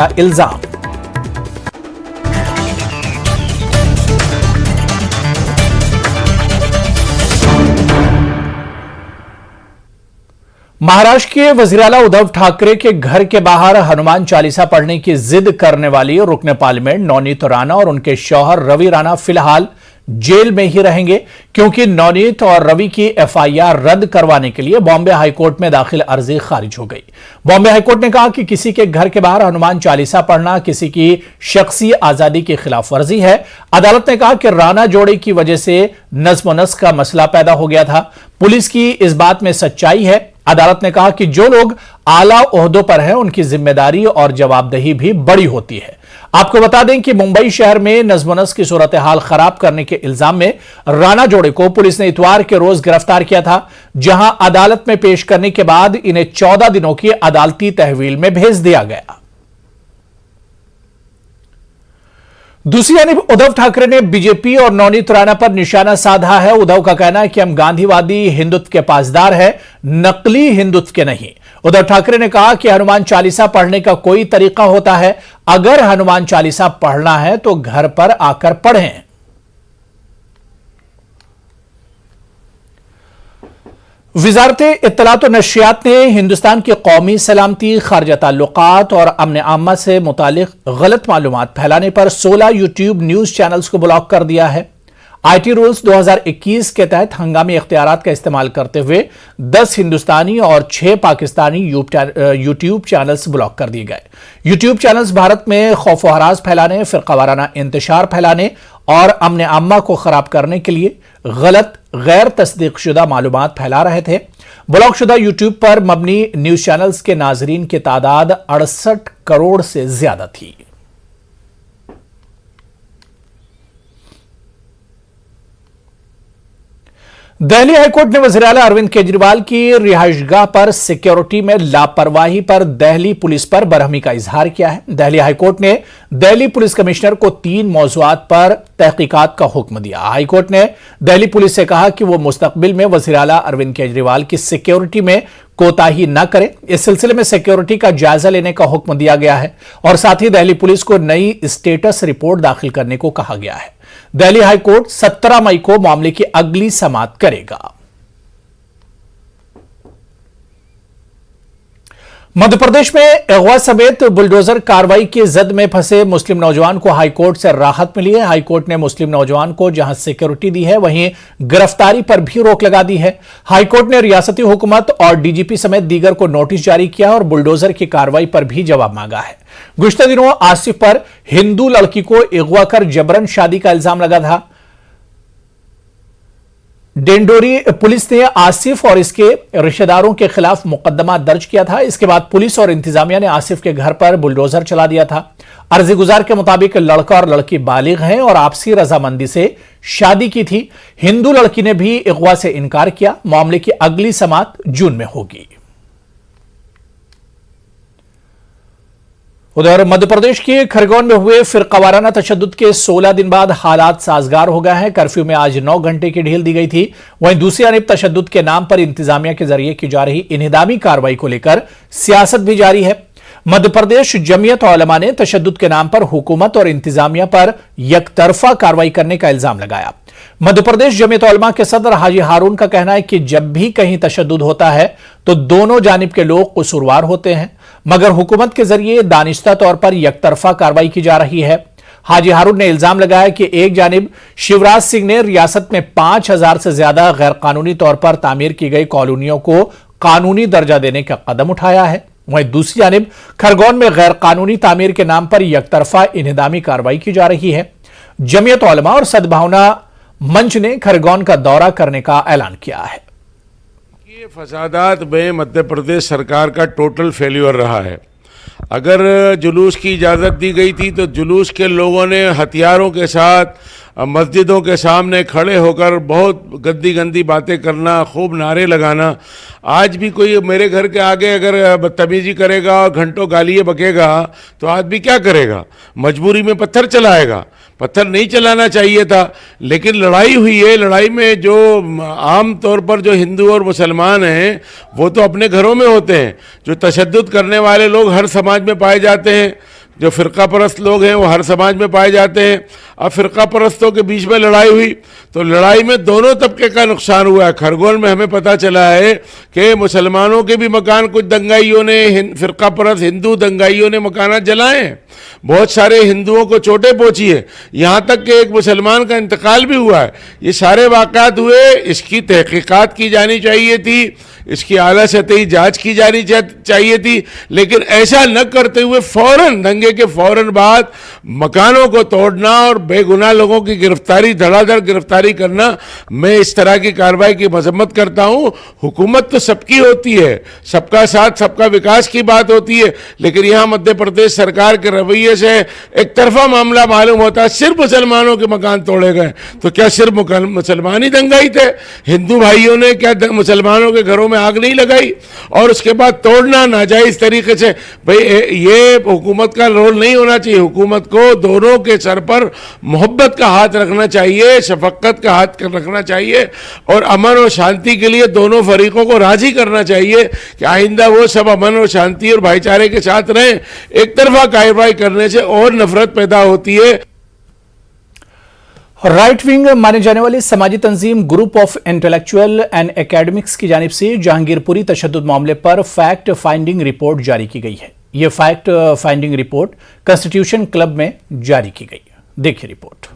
इल्जाम। महाराष्ट्र के वजीर आला उद्धव ठाकरे के घर के बाहर हनुमान चालीसा पढ़ने की जिद करने वाली रुकने पार्लियामेंट नवनीत राणा और उनके शौहर रवि राणा फिलहाल जेल में ही रहेंगे, क्योंकि नवनीत और रवि की एफआईआर रद्द करवाने के लिए बॉम्बे हाईकोर्ट में दाखिल अर्जी खारिज हो गई। बॉम्बे हाईकोर्ट ने कहा कि किसी के घर के बाहर हनुमान चालीसा पढ़ना किसी की शख्सी आजादी की खिलाफ वर्जी है। अदालत ने कहा कि राणा जोड़े की वजह से नज्म-ओ-नस्क का मसला पैदा हो गया था। पुलिस की इस बात में सच्चाई है। अदालत ने कहा कि जो लोग आला ओहदों पर हैं उनकी जिम्मेदारी और जवाबदेही भी बड़ी होती है। आपको बता दें कि मुंबई शहर में नज्म-ओ-नस्क की सूरत हाल खराब करने के इल्जाम में राणा जोड़े को पुलिस ने इतवार के रोज गिरफ्तार किया था, जहां अदालत में पेश करने के बाद इन्हें 14 दिनों की अदालती तहवील में भेज दिया गया। दूसरी यानी उद्धव ठाकरे ने बीजेपी और नवनीत राणा पर निशाना साधा है। उद्धव का कहना है कि हम गांधीवादी हिंदुत्व के पासदार हैं, नकली हिंदुत्व के नहीं। उद्धव ठाकरे ने कहा कि हनुमान चालीसा पढ़ने का कोई तरीका होता है। अगर हनुमान चालीसा पढ़ना है तो घर पर आकर पढ़ें। वजारत इत्तलात और नशियात ने हिंदुस्तान की कौमी सलामती, खारजा ताल्लुकात और अमन आमा से मुतालिक गलत मालूमात फैलाने पर 16 यूट्यूब न्यूज चैनल्स को ब्लॉक कर दिया है। आईटी रूल्स 2021 के तहत हंगामी इख्तियारात का इस्तेमाल करते हुए 10 हिंदुस्तानी और 6 पाकिस्तानी यूट्यूब चैनल्स ब्लॉक कर दिए गए। यूट्यूब चैनल्स भारत में खौफ व हरास फैलाने, फिरकावाराना इंतशार फैलाने और अमन आमा को खराब करने के लिए गलत गैर तस्दीकशुदा मालूमात फैला रहे थे। ब्लॉकशुदा यूट्यूब पर मबनी न्यूज चैनल्स के नाजरीन की तादाद 68 करोड़ से ज्यादा थी। दिल्ली हाईकोर्ट ने वज़ीर आला अरविंद केजरीवाल की रिहाइशगाह पर सिक्योरिटी में लापरवाही पर दिल्ली पुलिस पर बरहमी का इजहार किया है। दिल्ली हाईकोर्ट ने दिल्ली पुलिस कमिश्नर को 3 मौज़ूआत पर तहकीकात का हुक्म दिया। हाईकोर्ट ने दिल्ली पुलिस से कहा कि वो मुस्तकबिल में वज़ीर आला अरविंद केजरीवाल की सिक्योरिटी में कोताही न करे। इस सिलसिले में सिक्योरिटी का जायजा लेने का हुक्म दिया गया है और साथ ही दिल्ली पुलिस को नई स्टेटस रिपोर्ट दाखिल करने को कहा गया है। दिल्ली हाईकोर्ट 17 मई को मामले की अगली समाअत करेगा। मध्य प्रदेश में अगवा समेत बुलडोजर कार्रवाई की जद में फंसे मुस्लिम नौजवान को हाईकोर्ट से राहत मिली है। हाईकोर्ट ने मुस्लिम नौजवान को जहां सिक्योरिटी दी है वहीं गिरफ्तारी पर भी रोक लगा दी है। हाईकोर्ट ने रियासती हुकूमत और डीजीपी समेत दीगर को नोटिस जारी किया और बुलडोजर की कार्रवाई पर भी जवाब मांगा है। गुज़िश्ता दिनों आसिफ पर हिंदू लड़की को अगवा कर जबरन शादी का इल्जाम लगा था। डेंडोरी पुलिस ने आसिफ और इसके रिश्तेदारों के खिलाफ मुकदमा दर्ज किया था। इसके बाद पुलिस और इंतजामिया ने आसिफ के घर पर बुलडोजर चला दिया था। अर्जी गुजार के मुताबिक लड़का और लड़की बालिग हैं और आपसी रजामंदी से शादी की थी। हिंदू लड़की ने भी अगवा से इनकार किया। मामले की अगली समाअत जून में होगी। उधर मध्य प्रदेश के खरगोन में हुए फिरकावाराना तशद्दुद के 16 दिन बाद हालात साजगार हो गए हैं। कर्फ्यू में आज 9 घंटे की ढील दी गई थी। वहीं दूसरी जानब तशद्दुद के नाम पर इंतजामिया के जरिए की जा रही इन्हिदामी कार्रवाई को लेकर सियासत भी जारी है। मध्य प्रदेश जमीयत उलमा ने तशद्दुद के नाम पर हुकूमत और इंतजामिया पर यकतरफा कार्रवाई करने का इल्जाम लगाया। मध्य प्रदेश जमीयत उलमा के सदर हाजी हारून का कहना है कि जब भी कहीं तशद्दुद होता है तो दोनों जानिब के लोग कसूरवार होते हैं, मगर हुकूमत के जरिए दानिश्ता तौर पर यकतरफा कार्रवाई की जा रही है। हाजी हारून ने इल्जाम लगाया कि एक जानिब शिवराज सिंह ने रियासत में 5000 से ज्यादा गैर कानूनी तौर पर तामीर की गई कॉलोनियों को कानूनी दर्जा देने का कदम उठाया है। वहीं दूसरी जानिब खरगोन में गैर कानूनी तामीर के नाम पर यकतरफा इन्हिदामी कार्रवाई की जा रही है। जमीयत उलमा और सद्भावना मंच ने खरगोन का दौरा करने का ऐलान किया है। ये फसादात में मध्य प्रदेश सरकार का टोटल फेल्यूर रहा है। अगर जुलूस की इजाज़त दी गई थी तो जुलूस के लोगों ने हथियारों के साथ मस्जिदों के सामने खड़े होकर बहुत गंदी गंदी बातें करना, खूब नारे लगाना। आज भी कोई मेरे घर के आगे अगर बदतमीजी करेगा और घंटों गालियाँ बकेगा तो आदमी क्या करेगा? मजबूरी में पत्थर चलाएगा। पत्थर नहीं चलाना चाहिए था, लेकिन लड़ाई हुई है। लड़ाई में जो आम तौर पर जो हिंदू और मुसलमान हैं वो तो अपने घरों में होते हैं। जो तशद्दुद करने वाले लोग हर समाज में पाए जाते हैं। जो फ़िरका परस्त लोग हैं वो हर समाज में पाए जाते हैं। अब फ़िरका परस्तों के बीच में लड़ाई हुई तो लड़ाई में दोनों तबके का नुकसान हुआ है। खरगोन में हमें पता चला है कि मुसलमानों के भी मकान कुछ दंगाइयों ने, फ़िरका परस्त हिंदू दंगाइयों ने मकानात जलाए हैं, बहुत सारे हिंदुओं को चोटें पहुंची है, यहाँ तक कि एक मुसलमान का इंतकाल भी हुआ है। ये सारे वाक़ात हुए, इसकी तहकीकात की जानी चाहिए थी, इसकी आला सतही जांच की जानी चाहिए थी, लेकिन ऐसा न करते हुए फौरन दंगे के फौरन बाद मकानों को तोड़ना और बेगुनाह लोगों की गिरफ्तारी, धड़ाधड़ गिरफ्तारी करना, मैं इस तरह की कार्रवाई की मजम्मत करता हूँ। हुकूमत तो सबकी होती है, सबका साथ सबका विकास की बात होती है, लेकिन यहाँ मध्य प्रदेश सरकार के रवैये से एक तरफा मामला मालूम होता है। सिर्फ मुसलमानों के मकान तोड़े गए तो क्या सिर्फ मुसलमान ही दंगाई थे? हिंदू भाइयों ने क्या मुसलमानों के घरों में आग नहीं लगाई? और उसके बाद तोड़ना नाजायज तरीके से, भाई ये हुकूमत का रोल नहीं होना चाहिए। हुकूमत को दोनों के सर पर मोहब्बत का हाथ रखना चाहिए, शफकत का हाथ रखना चाहिए और अमन और शांति के लिए दोनों फरीकों को राजी करना चाहिए कि आइंदा वो सब अमन और शांति और भाईचारे के साथ रहें। एक तरफा कार्रवाई करने से और नफरत पैदा होती है। राइट विंग माने जाने वाली समाजी तंजीम group of intellectual and academics की जानिब से जहांगीरपुरी तशद्दुद मामले पर फैक्ट फाइंडिंग रिपोर्ट जारी की गई है। यह fact finding report constitution club में जारी की गई है। देखिए रिपोर्ट।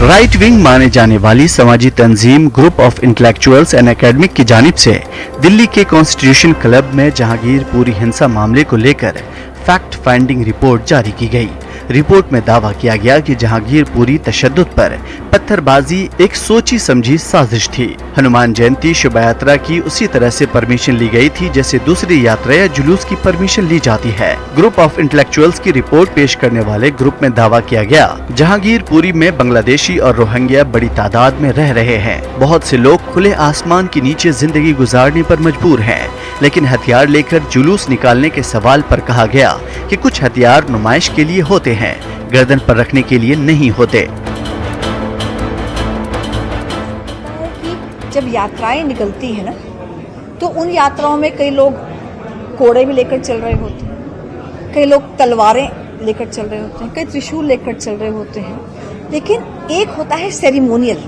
राइट विंग माने जाने वाली समाजी तंजीम group of intellectuals and academic की जानिब से दिल्ली के कॉन्स्टिट्यूशन क्लब में जहांगीरपुरी हिंसा मामले को लेकर फैक्ट फाइंडिंग रिपोर्ट जारी की गई। रिपोर्ट में दावा किया गया कि जहांगीरपुरी तशद्दुद पर पत्थरबाजी एक सोची समझी साजिश थी। हनुमान जयंती शोभा यात्रा की उसी तरह से परमिशन ली गई थी जैसे दूसरी यात्रा या जुलूस की परमिशन ली जाती है। ग्रुप ऑफ इंटेलेक्चुअल्स की रिपोर्ट पेश करने वाले ग्रुप में दावा किया गया जहांगीरपुरी में बांग्लादेशी और रोहिंग्या बड़ी तादाद में रह रहे हैं। बहुत से लोग खुले आसमान के नीचे जिंदगी गुजारने पर मजबूर हैं, लेकिन हथियार लेकर जुलूस निकालने के सवाल पर कहा गया कि कुछ हथियार नुमाइश के लिए होते हैं, गर्दन पर रखने के लिए नहीं होते। जब यात्राएं निकलती है ना, तो उन यात्राओं में कई लोग कोड़े भी लेकर चल रहे होते हैं, कई लोग तलवारें लेकर चल रहे होते हैं, कई त्रिशूल लेकर चल रहे होते हैं। लेकिन एक होता है सेरिमोनियल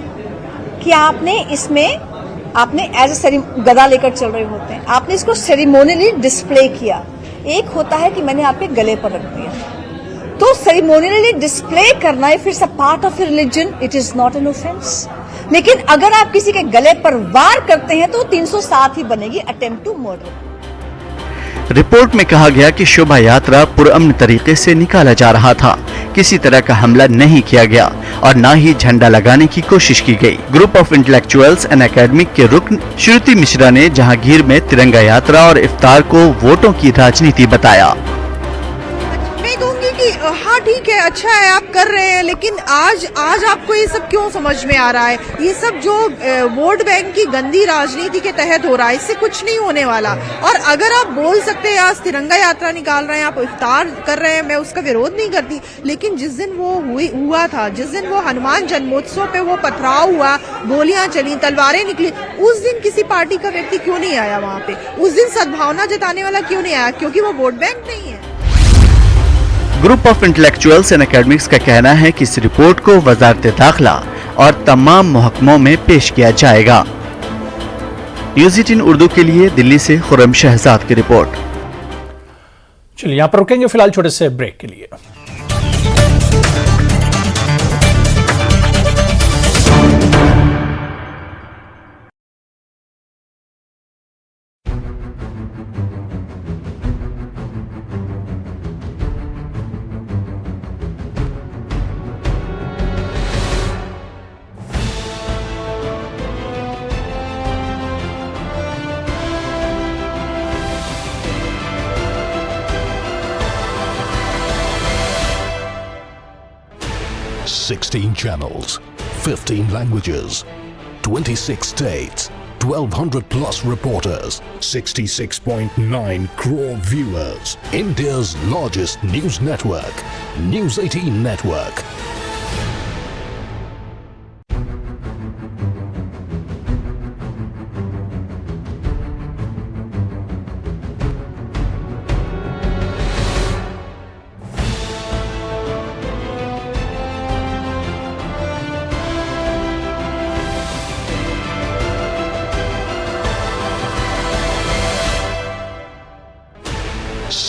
कि आपने एज ए गदा लेकर चल रहे होते हैं, आपने इसको सेरिमोनियली डिस्प्ले किया। एक होता है कि मैंने आपके गले पर रख दिया। तो सेरिमोनियली डिस्प्ले करना है, it's a part of religion, it is not an offence. लेकिन अगर आप किसी के गले पर वार करते हैं तो 307 ही बनेगी, अटेम्प्ट टू मर्डर। रिपोर्ट में कहा गया कि शोभा यात्रा पुरअमन तरीके से निकाला जा रहा था, किसी तरह का हमला नहीं किया गया और न ही झंडा लगाने की कोशिश की गई। Group of intellectuals and academic के रुकन श्रुति मिश्रा ने जहांगीर में तिरंगा यात्रा और इफ्तार को वोटों की राजनीति बताया। मैं कहूंगी कि हाँ ठीक है, अच्छा है आप कर रहे हैं, लेकिन आज आपको ये सब क्यों समझ में आ रहा है? ये सब जो वोट बैंक की गंदी राजनीति के तहत हो रहा है, इससे कुछ नहीं होने वाला। और अगर आप बोल सकते हैं आज तिरंगा यात्रा निकाल रहे हैं, आप इफ्तार कर रहे हैं, मैं उसका विरोध नहीं करती, लेकिन जिस दिन वो हुआ था, जिस दिन वो हनुमान जन्मोत्सव पे वो पथराव हुआ, गोलियां चली, तलवारें निकली, उस दिन किसी पार्टी का व्यक्ति क्यों नहीं आया वहाँ पे? उस दिन सद्भावना जताने वाला क्यों नहीं आया? क्योंकि वो वोट बैंक नहीं है। Group of intellectuals and academics का कहना है कि इस रिपोर्ट को वजारत दाखिला और तमाम महकमों में पेश किया जाएगा। न्यूज़ 18 उर्दू के लिए दिल्ली से खुर्रम शहजाद की रिपोर्ट। चलिए यहां पर रुकेंगे फिलहाल छोटे से ब्रेक के लिए। Sixteen channels, 15 languages, 26 states, 1,200 plus reporters, 66.9 crore viewers. India's largest news network, News 18 Network.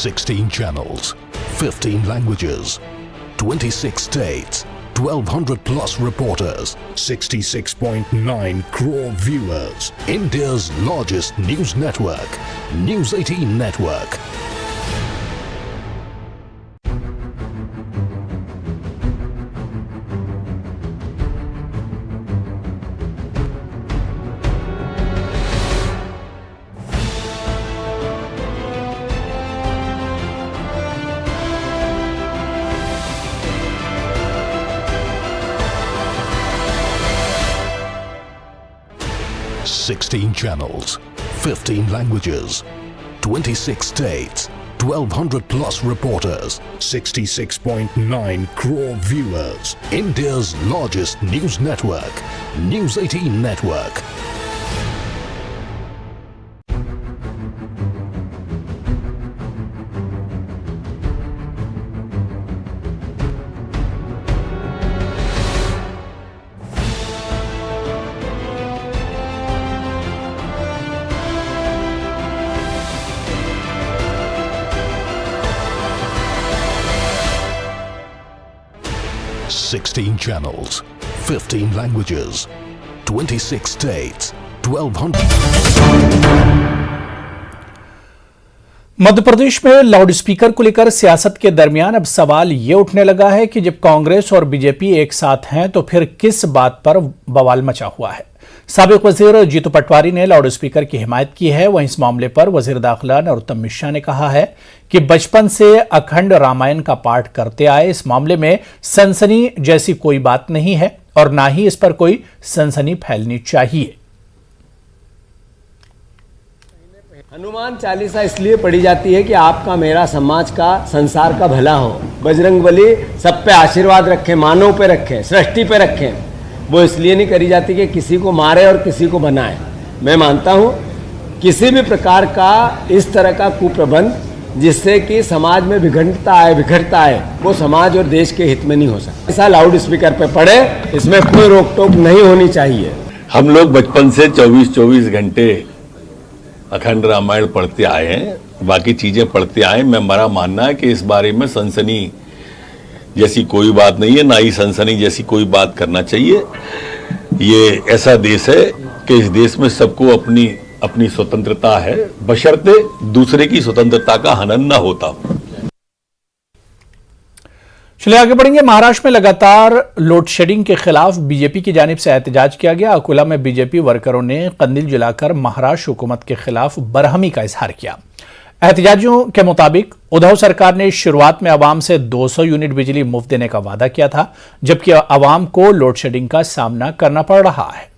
16 channels, 15 languages, 26 states, 1200 plus reporters, 66.9 crore viewers. India's largest news network, News 18 Network. Sixteen channels, 15 languages, 26 states, 1200 plus reporters, 66.9 crore viewers. India's largest news network, News 18 Network. Sixteen channels, 15 languages, 26 states, 1200. Madhya Pradesh में loud speaker को लेकर सियासत के दरमियान अब सवाल ये उठने लगा है कि जब कांग्रेस और बीजेपी एक साथ हैं तो फिर किस बात पर बवाल मचा हुआ है। साबिक वजीर जीतू पटवारी ने लाउड स्पीकर की हिमायत की है। वहीं इस मामले पर वजीर दाखिला नरोत्तम मिश्रा ने कहा है कि बचपन से अखंड रामायण का पाठ करते आए, इस मामले में सनसनी जैसी कोई बात नहीं है और ना ही इस पर कोई सनसनी फैलनी चाहिए। हनुमान चालीसा इसलिए पढ़ी जाती है कि आपका, मेरा, समाज का, संसार का भला हो। बजरंगबली सब पे आशीर्वाद रखें, मानव पे रखें, सृष्टि पे रखें। वो इसलिए नहीं करी जाती कि किसी को मारे और किसी को बनाए। मैं मानता हूँ किसी भी प्रकार का इस तरह का कुप्रबंध जिससे कि समाज में विघटनता आए, वो समाज और देश के हित में नहीं हो सकता। ऐसा लाउड स्पीकर पे पढ़े, इसमें कोई रोक टोक नहीं होनी चाहिए। हम लोग बचपन से 24-24 घंटे अखंड रामायण पढ़ते आए हैं, बाकी चीजें पढ़ते आए। मेरा मानना है कि इस बारे में सनसनी जैसी कोई बात नहीं है, ना ही सनसनी जैसी कोई बात करना चाहिए। ये ऐसा देश है कि इस देश में सबको अपनी अपनी स्वतंत्रता है, बशर्ते दूसरे की स्वतंत्रता का हनन न होता। चलिए आगे बढ़ेंगे। महाराष्ट्र में लगातार लोड शेडिंग के खिलाफ बीजेपी की जानिब से एहतजाज किया गया। अकोला में बीजेपी वर्करों ने कंदील जलाकर महाराष्ट्र हुकूमत के खिलाफ बरहमी का इजहार किया। एहतजाजियों के मुताबिक उद्धव सरकार ने शुरुआत में आवाम से 200 यूनिट बिजली मुफ्त देने का वादा किया था, जबकि आवाम को लोड शेडिंग का सामना करना पड़ रहा है।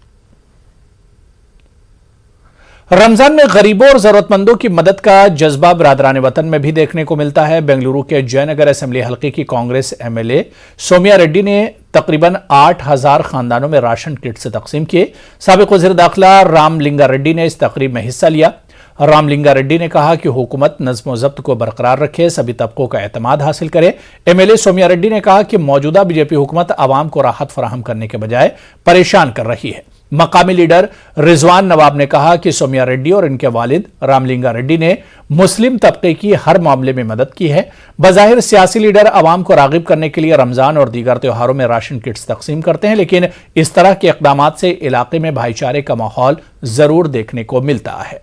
रमजान में गरीबों और जरूरतमंदों की मदद का जज्बा बिरादरान वतन में भी देखने को मिलता है। बेंगलुरु के जयनगर असेंबली हल्के की कांग्रेस एमएलए सोमिया रेड्डी ने तकरीबन 8000 खानदानों में राशन किट से तकसीम किए। साबिक वजीर दाखिला रामलिंगा रेड्डी ने इस तकरीब में हिस्सा लिया। रामलिंगा रेड्डी ने कहा कि हुकूमत नज्म ज़ब्त को बरकरार रखे, सभी तबकों का एतमाद हासिल करे। एमएलए सोमिया रेड्डी ने कहा कि मौजूदा बीजेपी हुकूमत आवाम को राहत फराहम करने के बजाय परेशान कर रही है। मकामी लीडर रिजवान नवाब ने कहा कि सोमिया रेड्डी और इनके वालिद रामलिंगा रेड्डी ने मुस्लिम तबके की हर मामले में मदद की है। बज़ाहिर सियासी लीडर आवाम को रागिब करने के लिए रमजान और दीगर त्योहारों में राशन किट्स तकसीम करते हैं, लेकिन इस तरह के इक़दामात से इलाके में भाईचारे का माहौल जरूर देखने को मिलता है।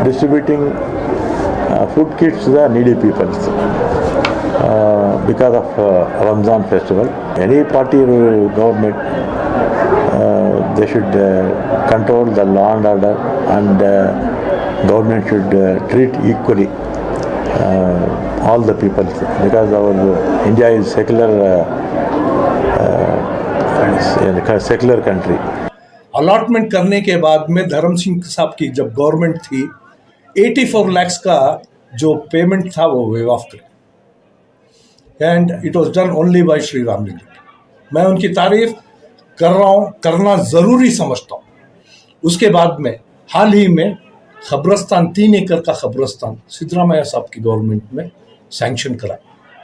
Distributing food kits to the needy people because of Ramzan festival. Any party or government they should control the law and order, and government should treat equally all the people, because our India is secular country. Allotment करने के बाद में धर्म सिंह साहब की जब government थी, 84 लाख का जो पेमेंट था वो वेव ऑफ किया, and it was done only by Shri Ramalinga. मैं उनकी तारीफ कर रहा हूँ, करना ज़रूरी समझता हूँ। उसके बाद में हाल ही में खबरस्तान, 3 एकड़ का खबरस्तान सिद्धरामैया साहब की गवर्नमेंट में सैंक्शन करा,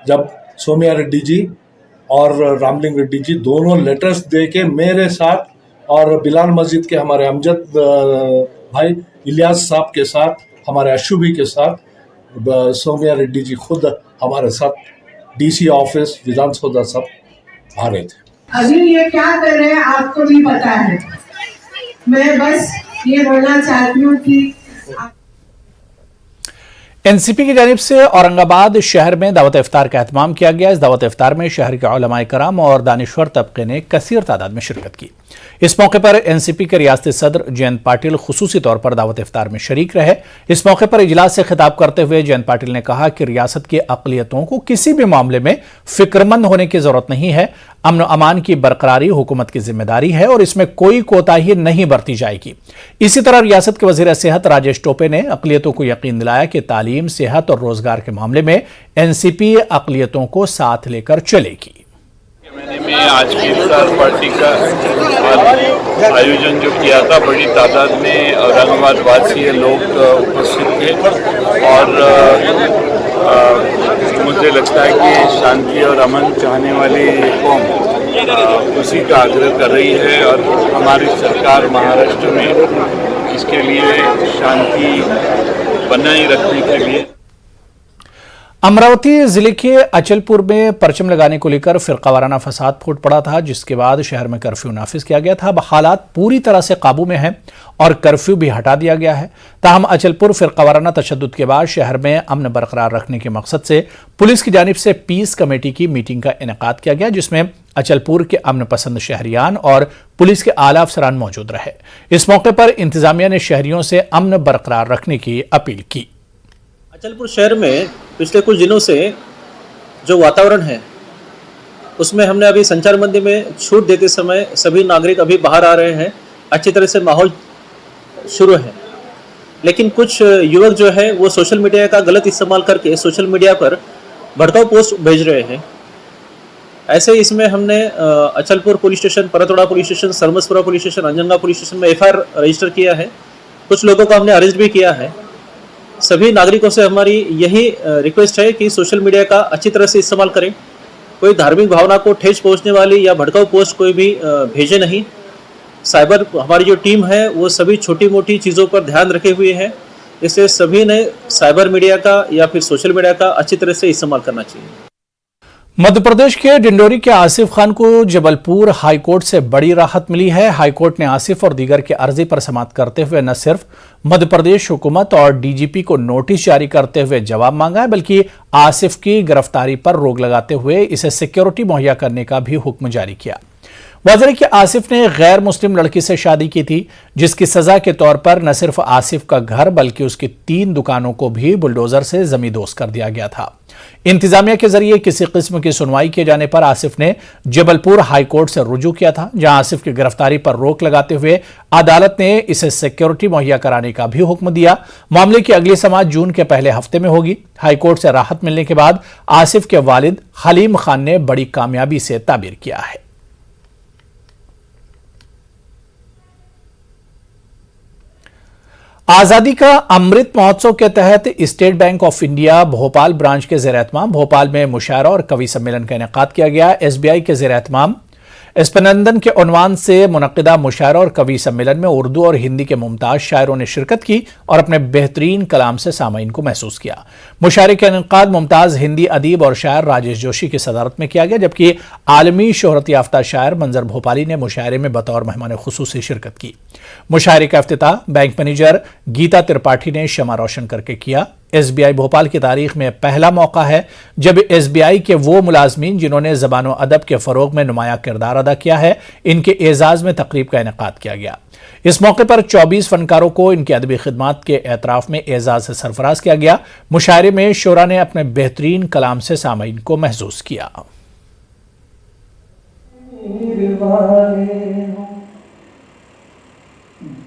जब सोमिया रेड्डी जी और रामलिंग रेड्डी जी दोनों लेटर्स दे के मेरे साथ और बिलाल मस्जिद के हमारे अमजद भाई इलियास साहब के साथ, हमारे अशुभी के साथ सौम्या रेड्डी जी खुद हमारे साथ डीसी ऑफिस विधानसौदा सब आ रहे थे। अभी ये क्या कर रहे हैं आपको भी पता है। मैं बस ये बोलना चाहती हूँ कि एनसीपी की जानिब से औरंगाबाद शहर में दावत इफ्तार का एहतमाम किया गया। इस दावत इफ्तार में शहर के उलमाए कराम और दानिश्वर तबके ने कसीर तादाद में शिरकत की। इस मौके पर एनसीपी के रियासती सदर जयंत पाटिल खुसूसी तौर पर दावत इफ्तार में शरीक रहे। इस मौके पर इजलास से खिताब करते हुए जयंत पाटिल ने कहा कि रियासत की अक़लियतों को किसी भी मामले में फिक्रमंद होने की जरूरत नहीं है। अमन अमान की बरकरारी हुकूमत की जिम्मेदारी है और इसमें कोई कोताही नहीं बरती जाएगी। इसी तरह रियासत के वजीर सेहत राजेश टोपे ने अक़लियतों को यकीन दिलाया कि तालीम, सेहत और रोजगार के मामले में एनसीपी अक़लियतों को साथ लेकर चलेगी। महीने में आज भी इफ्तार पार्टी का आयोजन जो किया था, बड़ी तादाद में औरंगाबाद वासी लोग उपस्थित थे और मुझे लगता है कि शांति और अमन चाहने वाली कौम उसी का आग्रह कर रही है और हमारी सरकार महाराष्ट्र में इसके लिए शांति बनाए रखने के लिए। अमरावती जिले के अचलपुर में परचम लगाने को लेकर फिरकावाराना फसाद फूट पड़ा था, जिसके बाद शहर में कर्फ्यू नाफिज किया गया था। अब हालात पूरी तरह से काबू में हैं और कर्फ्यू भी हटा दिया गया है। ताहम अचलपुर फिरकावाराना तशद्दुद के बाद शहर में अमन बरकरार रखने के मकसद से पुलिस की जानिब से पीस कमेटी की मीटिंग का इनेकाद किया गया, जिसमें अचलपुर के अमन पसंद शहरियान और पुलिस के आला अफसरान मौजूद रहे। इस मौके पर इंतजामिया ने शहरियों से अमन बरकरार रखने की अपील की। अचलपुर शहर में पिछले कुछ दिनों से जो वातावरण है उसमें हमने अभी संचार बंदी में छूट देते समय सभी नागरिक अभी बाहर आ रहे हैं, अच्छी तरह से माहौल शुरू है। लेकिन कुछ युवक जो है वो सोशल मीडिया का गलत इस्तेमाल करके सोशल मीडिया पर भड़काऊ पोस्ट भेज रहे हैं। ऐसे इसमें हमने Achalpur police station, Partoda police station, Sarmaspura police station, Anjangaon police station में एफआईआर रजिस्टर किया है। कुछ लोगों को हमने अरेस्ट भी किया है। सभी नागरिकों से हमारी यही रिक्वेस्ट है कि सोशल मीडिया का अच्छी तरह से इस्तेमाल करें। कोई धार्मिक भावना को ठेस पहुंचने वाली या भड़काऊ पोस्ट कोई भी भेजे नहीं। साइबर हमारी जो टीम है वो सभी छोटी मोटी चीज़ों पर ध्यान रखे हुए है, इसलिए सभी ने साइबर मीडिया का या फिर सोशल मीडिया का अच्छी तरह से इस्तेमाल करना चाहिए। मध्य प्रदेश के डिंडोरी के आसिफ खान को जबलपुर हाईकोर्ट से बड़ी राहत मिली है। हाईकोर्ट ने आसिफ और दीगर की अर्जी पर समाअत करते हुए न सिर्फ मध्य प्रदेश हुकूमत और डीजीपी को नोटिस जारी करते हुए जवाब मांगा है, बल्कि आसिफ की गिरफ्तारी पर रोक लगाते हुए इसे सिक्योरिटी मुहैया करने का भी हुक्म जारी किया। वाज़ेह है कि आसिफ ने गैर मुस्लिम लड़की से शादी की थी, जिसकी सजा के तौर पर न सिर्फ आसिफ का घर बल्कि उसकी 3 दुकानों को भी बुलडोजर से जमींदोज कर दिया गया था। इंतजामिया के जरिए किसी किस्म की सुनवाई किए जाने पर आसिफ ने जबलपुर हाईकोर्ट से रुजू किया था, जहां आसिफ की गिरफ्तारी पर रोक लगाते हुए अदालत ने इसे सिक्योरिटी मुहैया कराने का भी हुक्म दिया। मामले की अगली समाअत जून के पहले हफ्ते में होगी। हाईकोर्ट से राहत मिलने के बाद आसिफ के वालिद हलीम खान ने बड़ी कामयाबी से ताबीर किया है। आजादी का अमृत महोत्सव के तहत state bank of India Bhopal branch के ज़ेर-ए-एहतमाम भोपाल में मुशायरा और कवि सम्मेलन का इनेकाद किया गया। एसबीआई के ज़ेर-ए-एहतमाम स्पनंदन के उन्वान से मुनक्किदा मुशायरा और कवि सम्मेलन में उर्दू और हिंदी के मुमताज शायरों ने शिरकत की और अपने बेहतरीन कलाम से सामाईन को महसूस किया। मुशायरे का इनेकाद मुमताज हिंदी अदीब और शायर राजेश जोशी की सदारत में किया गया, जबकि आलमी शोहरत याफ्ता शायर मंजर भोपाली ने मुशायरे में बतौर मेहमान खुसूसी शिरकत की। मुशायरे का इफ्तिताह बैंक मैनेजर गीता त्रिपाठी ने शमा रोशन करके किया। एसबीआई भोपाल की तारीख में पहला मौका है जब एसबीआई के वो मुलाजमीन जिन्होंने ज़बान व अदब के फ़रोग में नुमाया किरदार अदा किया है, इनके एजाज़ में तकरीब का इनेकाद किया गया। इस मौके पर 24 फनकारों को इनकी अदबी खिदमात के एतराफ़ में एजाज़ से सरफराज किया गया। मुशायरे में शोरा ने अपने बेहतरीन कलाम से सामाईन को महसूस किया।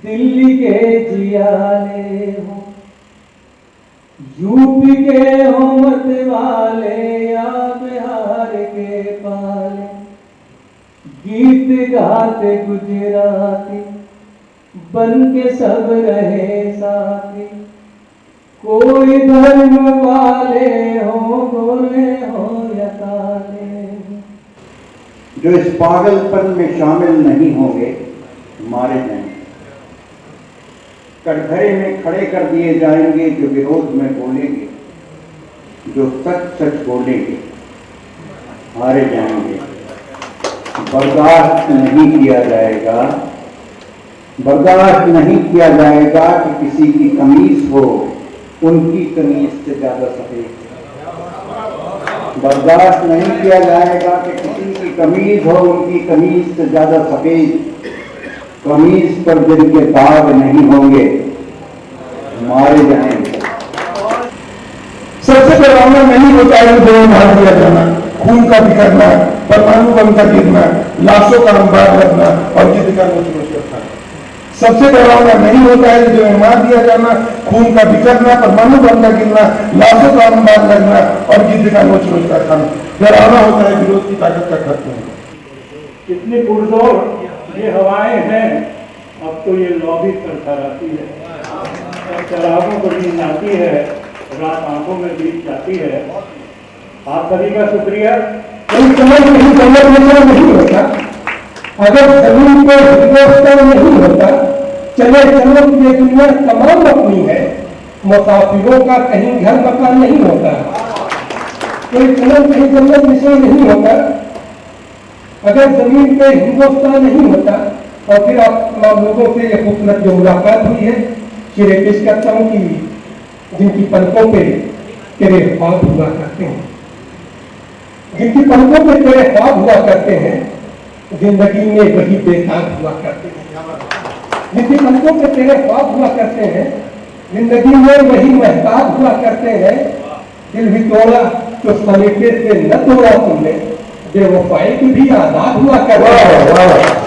दिल्ली के जियाले हो, यूपी के हो मत वाले या बिहार के पाले, गीत गाते गुजराती बन के सब रहे साथी, कोई धर्म वाले हो गोरे हो या काले। जो इस पागलपन में शामिल नहीं होंगे मारे जाएंगे, कटघरे में खड़े कर दिए जाएंगे जो विरोध में बोलेंगे, जो सच सच बोलेंगे हारे जाएंगे। बर्दाश्त नहीं किया जाएगा, बर्दाश्त नहीं किया जाएगा कि किसी की कमीज हो उनकी कमीज से ज्यादा सफेद। बर्दाश्त नहीं किया जाएगा कि किसी की कमीज हो उनकी कमीज से ज्यादा सफेद। कमीज पर जिनके दाग नहीं होंगे मारे जाएंगे। सबसे डरावना नहीं होता है जो मार दिया जाना, खून का बिखरना, परमाणु बम का गिरना, लाशों का अंबार लगना और जिद का नोच करना। सबसे डरावना नहीं होता है जो मार दिया जाना, खून का बिखरना, परमाणु बम का गिरना, लाशों का अंबार लगना और जिद का नोच का खाना। डरावना होता है विरोध की ताकत का खत्म होना। कितनी पुरजोर ये हवाएं हैं, अब तो ये लॉबी थरथराती है। शराबों को नींद आती है, रात आंखों में बीत जाती है। आप सभी का शुक्रिया। कोई समझ नहीं होता, अगर जमीन पर हिंदुस्तान नहीं होता, चले चलो ये दुनिया तमाम अपनी है, मुसाफिरों का कहीं घर मकान नहीं होता, कोई चलन कहीं जन्नत निशान नहीं होता। अगर जमीन पे हिंदुस्तान नहीं होता, और फिर आप तमाम लोगों से ये खूबसूरत जो मुलाकात हुई है, शेरे पेश करता हूँ कि जिनकी पलकों पे तेरे ख्वाब हुआ करते हैं, जिनकी पलकों पे तेरे ख्वाब हुआ करते हैं, जिंदगी में वही बेकार हुआ करते हैं। जिनकी पलकों पे तेरे ख्वाब हुआ करते हैं, जिंदगी में वही महताब हुआ करते हैं। दिल भी तोड़ा तो सलीके से न तोड़ा तुमने, बेवफाई की भी आजाद हुआ करते हैं।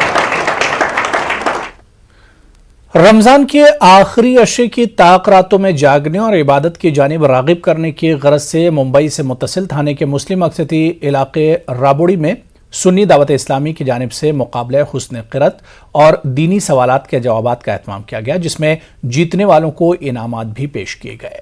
रमजान के आखिरी अशरे की ताक रातों में जागने और इबादत की जानिब रागिब करने की गरज से मुंबई से मुत्तसिल थाने के मुस्लिम अक्सती इलाके राबोड़ी में सुन्नी दावत इस्लामी की जानिब से मुकाबले हुस्न क़िरात और दीनी सवालात के जवाबात का एहतमाम किया गया, जिसमें जीतने वालों को इनामात भी पेश किए गए।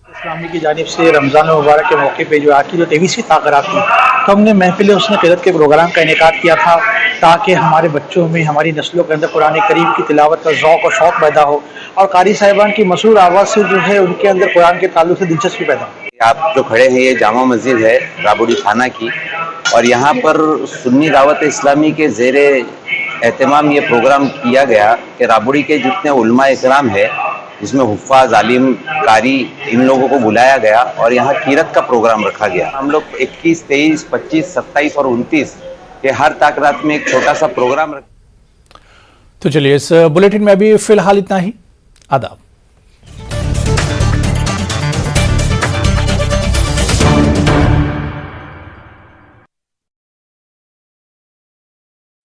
इस्लामी की जानिब से रमज़ान मुबारक के मौके पे जो आखिरी 23वीं ताक़रात थी, तो हमने महफिल हुस्न क़िरात के प्रोग्राम का इनेकाद किया था ताकि हमारे बच्चों में, हमारी नस्लों के अंदर कुरान करीम की तिलावत का ज़ौक़ और शौक़ पैदा हो और कारी साहिबान की मशहूर आवाज़ से जो है उनके अंदर कुरान के ताल्लुक़ से दिलचस्पी पैदा हो। आप जो खड़े हैं ये जामा मस्जिद है राबोड़ी थाना की, और यहाँ पर सुन्नी दावत इस्लामी के ज़ेरे एहतमाम ये प्रोग्राम किया गया कि राबोड़ी के जितने उलमा इकराम है, जिसमें हुफ़ाज़, आलिम, कारी, इन लोगों को बुलाया गया और यहाँ कीरत का प्रोग्राम रखा गया। हम लोग 21, 23, 25, 27 और 29 के हर ताक़रात में एक छोटा सा प्रोग्राम तो चलिए इस बुलेटिन में अभी फिलहाल इतना ही। आदाब।